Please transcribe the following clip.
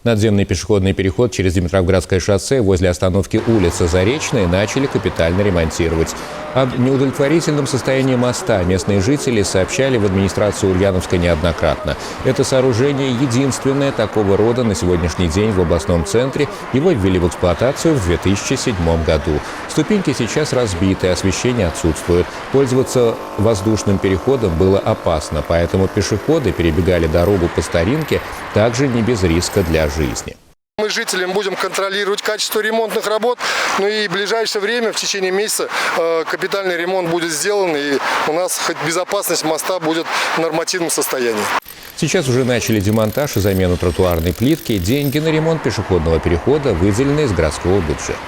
Надземный пешеходный переход через Димитровградское шоссе возле остановки улицы Заречная начали капитально ремонтировать. Об неудовлетворительном состоянии моста местные жители сообщали в администрацию Ульяновска неоднократно. Это сооружение единственное такого рода на сегодняшний день в областном центре. Его ввели в эксплуатацию в 2007 году. Ступеньки сейчас разбиты, освещение отсутствует. Пользоваться воздушным переходом было опасно, поэтому пешеходы перебегали дорогу по старинке также не без риска для жизни. Мы жителям будем контролировать качество ремонтных работ, ну и в ближайшее время, в течение месяца, капитальный ремонт будет сделан, и у нас хоть безопасность моста будет в нормативном состоянии. Сейчас уже начали демонтаж и замену тротуарной плитки. Деньги на ремонт пешеходного перехода выделены из городского бюджета.